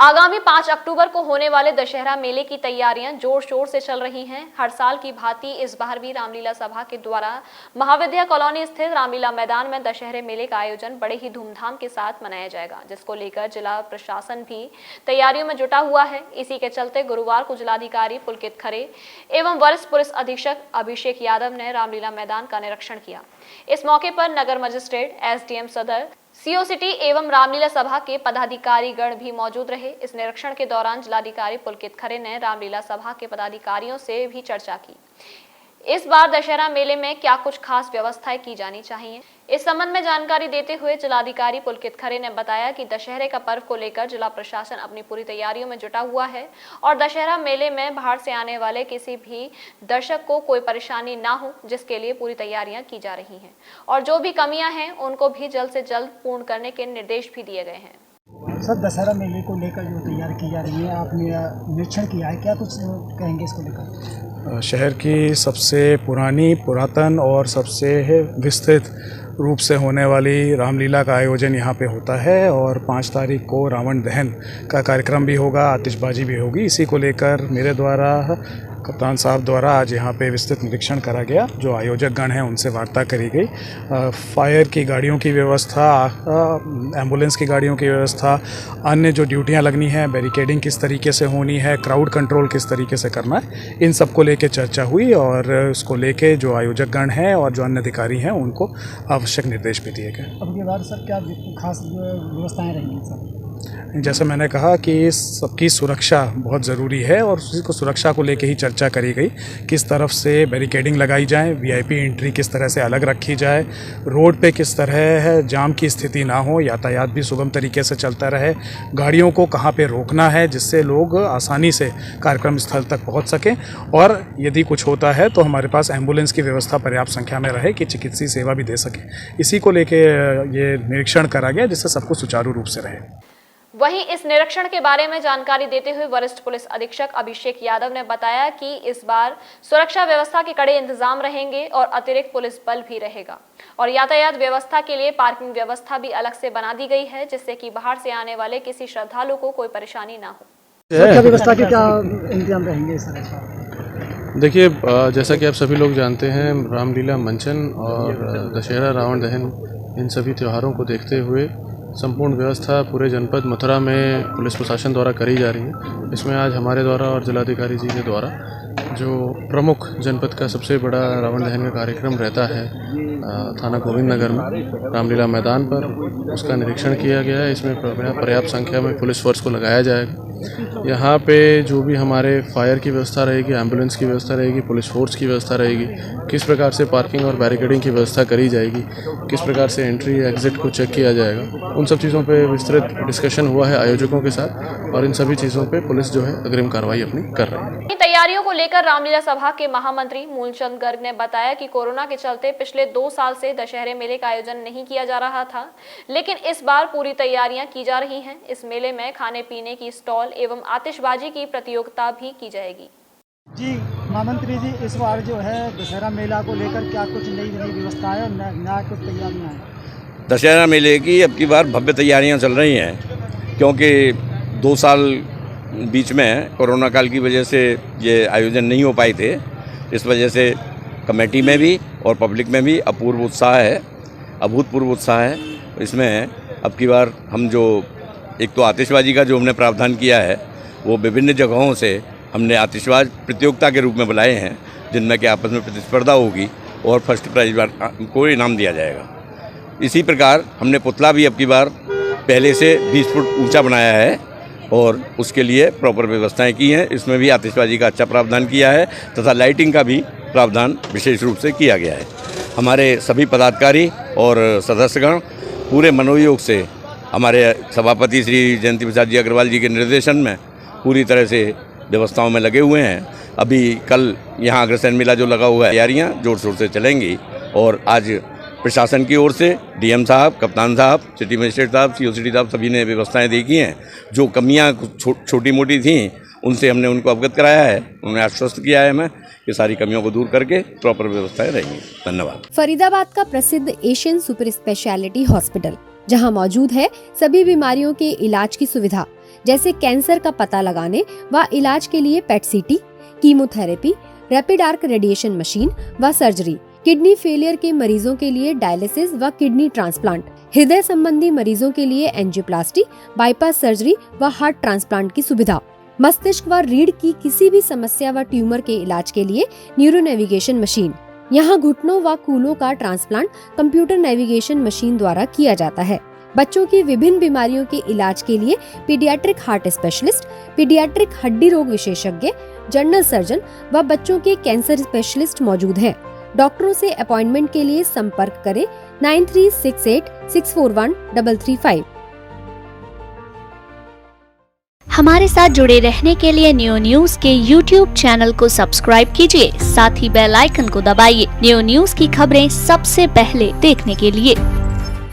आगामी 5 अक्टूबर को होने वाले दशहरा मेले की तैयारियां जोर शोर से चल रही हैं। हर साल की भांति इस बार भी रामलीला सभा के द्वारा महाविद्या कॉलोनी स्थित रामलीला मैदान में दशहरे मेले का आयोजन बड़े ही धूमधाम के साथ मनाया जाएगा, जिसको लेकर जिला प्रशासन भी तैयारियों में जुटा हुआ है। इसी के चलते गुरुवार को जिलाधिकारी पुलकित खरे एवं वरिष्ठ पुलिस अधीक्षक अभिषेक यादव ने रामलीला मैदान का निरीक्षण किया। इस मौके पर नगर मजिस्ट्रेट, एसडीएम सदर, सीओ सिटी एवं रामलीला सभा के पदाधिकारी गण भी मौजूद रहे। इस निरीक्षण के दौरान जिलाधिकारी पुलकित खरे ने रामलीला सभा के पदाधिकारियों से भी चर्चा की। इस बार दशहरा मेले में क्या कुछ खास व्यवस्थाएं की जानी चाहिए, इस संबंध में जानकारी देते हुए जिलाधिकारी पुलकित खरे ने बताया कि दशहरे का पर्व को लेकर जिला प्रशासन अपनी पूरी तैयारियों में जुटा हुआ है और दशहरा मेले में बाहर से आने वाले किसी भी दर्शक को कोई परेशानी ना हो, जिसके लिए पूरी तैयारियां की जा रही हैं और जो भी कमियां हैं उनको भी जल्द से जल्द पूर्ण करने के निर्देश भी दिए गए हैं। सर, दशहरा मेले को लेकर जो तैयारी की जा रही है, आपने निरीक्षण किया है, क्या कुछ कहेंगे इसको लेकर? शहर की सबसे पुरातन और सबसे विस्तृत रूप से होने वाली रामलीला का आयोजन यहाँ पे होता है और 5 तारीख को रावण दहन का कार्यक्रम भी होगा, आतिशबाजी भी होगी। इसी को लेकर मेरे द्वारा, कप्तान साहब द्वारा आज यहाँ पे विस्तृत निरीक्षण करा गया। जो आयोजक गण हैं उनसे वार्ता करी गई। फायर की गाड़ियों की व्यवस्था, एम्बुलेंस की गाड़ियों की व्यवस्था, अन्य जो ड्यूटियाँ लगनी है, बैरिकेडिंग किस तरीके से होनी है, क्राउड कंट्रोल किस तरीके से करना है, इन सब को लेके चर्चा हुई और इसको लेके जो आयोजक गण हैं और जो अन्य अधिकारी हैं उनको आवश्यक निर्देश भी दिए गए। अब के बाद सर क्या खास व्यवस्थाएँ रहेंगी सर? जैसे मैंने कहा कि सबकी सुरक्षा बहुत ज़रूरी है और उसी को सुरक्षा को लेके ही चर्चा करी गई। किस तरफ से बैरिकेडिंग लगाई जाए, वीआईपी एंट्री किस तरह से अलग रखी जाए, रोड पे किस तरह है जाम की स्थिति ना हो, यातायात भी सुगम तरीके से चलता रहे, गाड़ियों को कहाँ पे रोकना है जिससे लोग आसानी से कार्यक्रम स्थल तक पहुँच सकें और यदि कुछ होता है तो हमारे पास एम्बुलेंस की व्यवस्था पर्याप्त संख्या में रहे कि चिकित्सीय सेवा भी दे सके। इसी को लेके ये निरीक्षण करा गया जिससे सब कुछ सुचारू रूप से रहे। वहीं इस निरीक्षण के बारे में जानकारी देते हुए वरिष्ठ पुलिस अधीक्षक अभिषेक यादव ने बताया कि इस बार सुरक्षा व्यवस्था के कड़े इंतजाम रहेंगे और अतिरिक्त पुलिस बल भी रहेगा और यातायात व्यवस्था के लिए पार्किंग व्यवस्था भी अलग से बना दी गई है, जिससे कि बाहर से आने वाले किसी श्रद्धालु को कोई परेशानी ना हो। सुरक्षा व्यवस्था के क्या इंतजाम रहेंगे सर? देखिए, जैसा कि आप सभी लोग जानते हैं, रामलीला मंचन और दशहरा रावण दहन, इन सभी त्योहारों को देखते हुए संपूर्ण व्यवस्था पूरे जनपद मथुरा में पुलिस प्रशासन द्वारा करी जा रही है। इसमें आज हमारे द्वारा और जिलाधिकारी जी के द्वारा जो प्रमुख जनपद का सबसे बड़ा रावण दहन का कार्यक्रम रहता है थाना गोविंद नगर में रामलीला मैदान पर, उसका निरीक्षण किया गया है। इसमें पर्याप्त संख्या में पुलिस फोर्स को लगाया जाएगा। यहाँ पे जो भी हमारे फायर की व्यवस्था रहेगी, एम्बुलेंस की व्यवस्था रहेगी, पुलिस फोर्स की व्यवस्था रहेगी, किस प्रकार से पार्किंग और बैरिकेडिंग की व्यवस्था करी जाएगी, किस प्रकार से एंट्री एग्जिट को चेक किया जाएगा, उन सब चीज़ों पे विस्तृत डिस्कशन हुआ है आयोजकों के साथ और इन सभी चीज़ों पे पुलिस जो है अग्रिम कार्रवाई अपनी कर रही है। तैयारियों को लेकर रामलीला सभा के महामंत्री मूलचंद गर्ग ने बताया कि कोरोना के चलते पिछले 2 साल से दशहरे मेले का आयोजन नहीं किया जा रहा था, लेकिन इस बार पूरी तैयारियां की जा रही हैं। इस मेले में खाने पीने की स्टॉल एवं आतिशबाजी की प्रतियोगिता भी की जाएगी। जी महामंत्री जी, इस बार जो है दशहरा मेला को लेकर क्या कुछ नई व्यवस्थाएं और नया कुछ तैयारियां हैं? दशहरा मेले की अब की बार भव्य तैयारियां चल रही हैं, क्योंकि 2 साल बीच में कोरोना काल की वजह से ये आयोजन नहीं हो पाए थे। इस वजह से कमेटी में भी और पब्लिक में भी अभूतपूर्व उत्साह है। इसमें अब की बार हम जो एक तो आतिशबाजी का जो हमने प्रावधान किया है, वो विभिन्न जगहों से हमने आतिशबाज प्रतियोगिता के रूप में बुलाए हैं, जिनमें कि आपस में प्रतिस्पर्धा होगी और फर्स्ट प्राइज को इनाम दिया जाएगा। इसी प्रकार हमने पुतला भी अब की बार पहले से 20 फुट ऊंचा बनाया है और उसके लिए प्रॉपर व्यवस्थाएं की हैं। इसमें भी आतिशबाजी का अच्छा प्रावधान किया है तथा लाइटिंग का भी प्रावधान विशेष रूप से किया गया है। हमारे सभी पदाधिकारी और सदस्यगण पूरे मनोयोग से हमारे सभापति श्री जयंती प्रसाद जी अग्रवाल जी के निर्देशन में पूरी तरह से व्यवस्थाओं में लगे हुए हैं। अभी कल यहाँ अग्रसेन मेला जो लगा हुआ है, तैयारियाँ जोर शोर से चलेंगी और आज प्रशासन की ओर से डीएम साहब, कप्तान साहब, सिटी मजिस्ट्रेट साहब, सीओ सिटी साहब सभी ने व्यवस्थाएं देखी हैं। जो कमियां छोटी मोटी थीं उनसे हमने उनको अवगत कराया है, उन्हें आश्वस्त किया है हमें कि सारी कमियों को दूर करके प्रॉपर व्यवस्थाएं रहेंगी। धन्यवाद। फरीदाबाद का प्रसिद्ध एशियन सुपर स्पेशलिटी हॉस्पिटल, जहां मौजूद है सभी बीमारियों के इलाज की सुविधा, जैसे कैंसर का पता लगाने व इलाज के लिए पेट सीटी, chemotherapy, rapid arc radiation machine व सर्जरी, किडनी फेलियर के मरीजों के लिए डायलिसिस व किडनी ट्रांसप्लांट, हृदय संबंधी मरीजों के लिए एंजियोप्लास्टी, बाईपास सर्जरी व हार्ट ट्रांसप्लांट की सुविधा, मस्तिष्क व रीढ़ की किसी भी समस्या व ट्यूमर के इलाज के लिए न्यूरो नेविगेशन मशीन। यहाँ घुटनों व कूलों का ट्रांसप्लांट कंप्यूटर नेविगेशन मशीन द्वारा किया जाता है। बच्चों की विभिन्न बीमारियों के इलाज के लिए पीडियाट्रिक हार्ट स्पेशलिस्ट, पीडियाट्रिक हड्डी रोग विशेषज्ञ, जनरल सर्जन व बच्चों के कैंसर स्पेशलिस्ट मौजूद हैं। डॉक्टरों से अपॉइंटमेंट के लिए संपर्क करें 9368641335। हमारे साथ जुड़े रहने के लिए न्यू न्यूज के YouTube चैनल को सब्सक्राइब कीजिए, साथ ही बेल आइकन को दबाइए न्यू न्यूज की खबरें सबसे पहले देखने के लिए।